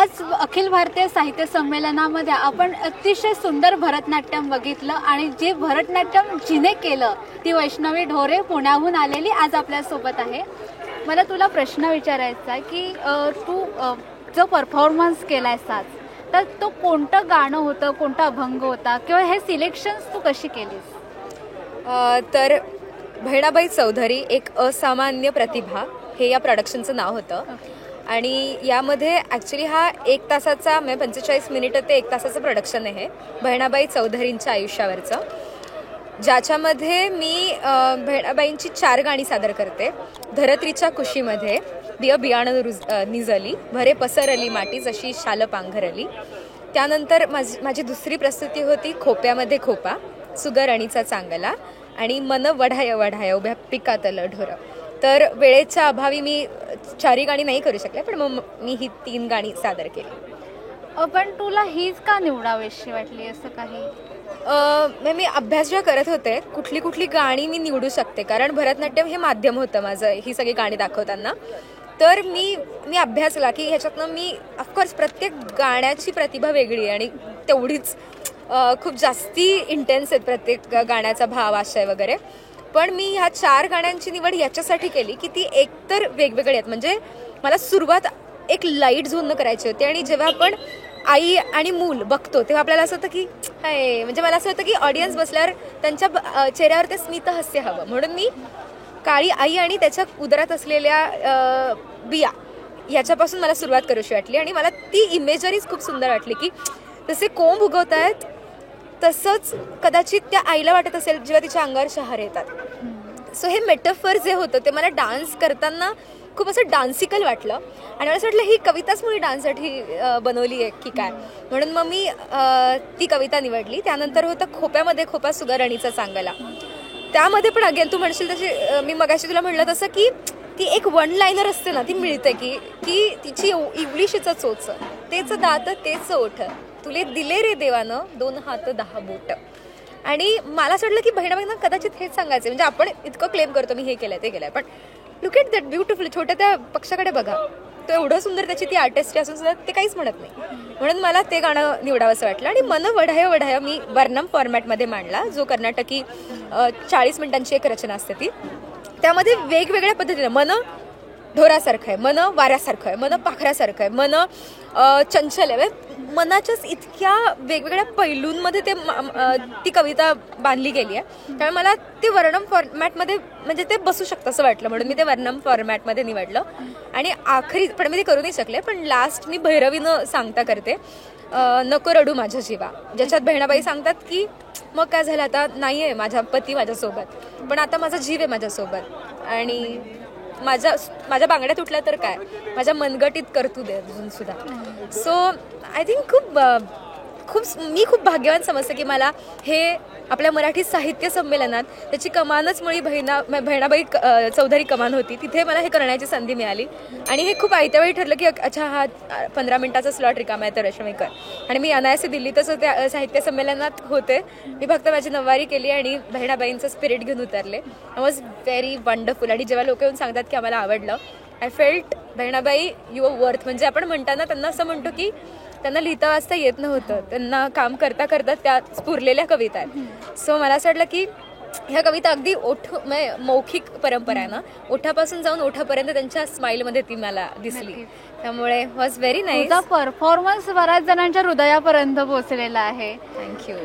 आज अखिल भारतीय साहित्य संमेलनामध्ये आपण अतिशय सुंदर भरतनाट्यम बघितलं आणि जे भरतनाट्यम जिने केलं ती वैष्णवी ढोरे पुण्याहून आलेली आज आपल्यासोबत आहे. मला तुला प्रश्न विचारायचा आहे की तू जो परफॉर्मन्स केलायस आज, तर तो कोणतं गाणं होतं, कोणता अभंग होता किंवा हे सिलेक्शन्स तू कशी केलीस? तर बहिणाबाई चौधरी एक असामान्य प्रतिभा हे या प्रोडक्शनचं नाव होतं. आणि यामध्ये ॲक्च्युली हा 1 तासाचा म्हणजे 45 मिनिटं ते 1 तासाचं प्रोडक्शन आहे बहिणाबाई चौधरींच्या आयुष्यावरचं, ज्याच्यामध्ये मी बहिणाबाईंची 4 गाणी सादर करते. धरत्रीच्या कुशीमध्ये बिय बियाणं निजली, भरे पसरली माटी जशी शाल पांघरली. त्यानंतर माझी दुसरी प्रस्तुती होती खोप्यामध्ये खोपा, सुगरणीचा चांगला आणि मन वढाय वढाय उभ्या पिकातलं ढोरं. तर वेळेच्या अभावी मी 4 गाणी नाही करू शकले, पण मग मी ही 3 गाणी सादर केली. पण तुला हीच का निवडावीशी वाटली असं काही? मी अभ्यास जेव्हा करत होते कुठली गाणी मी निवडू शकते, कारण भरतनाट्यम हे माध्यम होतं माझं ही सगळी गाणी दाखवताना. तर मी अभ्यासला की ह्याच्यातनं मी ऑफकोर्स प्रत्येक गाण्याची प्रतिभा वेगळी आहे आणि तेवढीच खूप जास्ती इंटेन्स आहेत प्रत्येक गाण्याचा भाव आशय वगैरे. पण मी ह्या 4 गाण्यांची निवड याच्यासाठी केली की ती एकतर वेगवेगळी आहेत. म्हणजे मला सुरुवात एक लाईट झोननं करायची होती आणि जेव्हा आपण आई आणि मूल बघतो तेव्हा आपल्याला असं होतं की हाय, म्हणजे मला असं होतं की ऑडियन्स बसल्यावर त्यांच्या चेहऱ्यावर ते स्मित हास्य हवं, म्हणून मी काळी आई आणि त्याच्या उदरात असलेल्या बिया याच्यापासून मला सुरुवात करूशी वाटली. आणि मला ती इमेजरीच खूप सुंदर वाटली की जसे कोंब उगवत आहेत तसंच कदाचित त्या आईला वाटत असेल जेव्हा तिच्या अंगावर शहार येतात. सो हे मेटाफर जे होतं ते मला डान्स करताना खूप असं डान्सिकल वाटलं आणि मला असं वाटलं ही कविताच मुळी डान्ससाठी बनवली आहे की काय, म्हणून मग मी ती कविता निवडली. त्यानंतर होतं खोप्यामध्ये खोपा सुगरणीचा चांगला. त्यामध्ये पण अगेन तू म्हणशील तशी मी मगाशी तुला म्हणलं तसं की ती एक 1 लाईनर असते ना, ती मिळते की तिची इवलीशीचं चोच, तेच दात तेच ओठ, तुले दिले रे देवानं 2 हात 10 बोट. आणि मला असं वाटलं की बहिणाबाईंना कदाचित हेच सांगायचं. म्हणजे आपण इतकं क्लेम करतो मी हे केलंय ते केलंय, पण लुक एट दॅट ब्युटिफुल. छोट्या त्या पक्षाकडे बघा, तो एवढं सुंदर त्याची ती आर्टिस्ट असून सुद्धा ते काहीच म्हणत नाही, म्हणून मला ते गाणं निवडावंसं वाटलं. आणि मन वढाय वढाय मी वर्णम फॉर्मॅटमध्ये मांडला, जो कर्नाटकी 40 मिनिटांची एक रचना असते ती. त्यामध्ये वेगवेगळ्या पद्धतीनं मन ढोरासारखं आहे, मन वाऱ्यासारखं आहे, मन पाखरासारखं आहे, मन चंचल आहे. मनाच्याच इतक्या वेगवेगळ्या पैलूंमध्ये ती कविता बांधली गेली आहे. त्यामुळे मला ते वर्णम फॉर्मॅटमध्ये म्हणजे ते बसू शकतं असं वाटलं, म्हणून मी ते वर्णम फॉर्मॅटमध्ये निवडलं. आणि आखरी पण मी ते करू नाही शकले, पण लास्ट मी भैरवीनं सांगता करते, नको रडू माझ्या जीवा, ज्याच्यात बहिणाबाई सांगतात की मग काय झालं, आता नाही आहे माझा पती माझ्यासोबत, पण आता माझा जीव आहे माझ्यासोबत आणि माझ्या बांगड्या तुटल्या तर काय, माझ्या मनगटीत करतू दे अजून सुद्धा. सो आय थिंक मी खूप भाग्यवान समजते की मला हे आपल्या मराठी साहित्य संमेलनात त्याची कमानच मुळी बहिणाबाई चौधरी कमान होती, तिथे मला हे करण्याची संधी मिळाली. आणि हे खूप आयत्यावेळी ठरलं की अच्छा हा 15 मिनिटाचा स्लॉट रिकामा आहे तर रश्मी कर. आणि मी अनायासे दिल्लीतच त्या साहित्य संमेलनात होते, मी फक्त माझी नववारी केली आणि बहिणाबाईंचं स्पिरिट घेऊन उतरले. I was very wonderful. आणि जेव्हा लोक येऊन सांगतात की आम्हाला आवडलं, I felt Bahinabai you are worth. म्हणजे आपण म्हणताना त्यांना असं म्हणतो की त्यांना लिहिता वाचता येत नव्हतं, त्यांना काम करता करता त्या स्फुरलेल्या कविता आहेत. सो मला असं वाटलं की ह्या कविता अगदी मौखिक परंपरा आहे ना, ओठापासून जाऊन ओठापर्यंत त्यांच्या स्माईलमध्ये ती मला दिसली. त्यामुळे वॉज व्हेरी नाईस. परफॉर्मन्स बऱ्याच जणांच्या हृदयापर्यंत पोहोचलेला आहे. थँक्यू.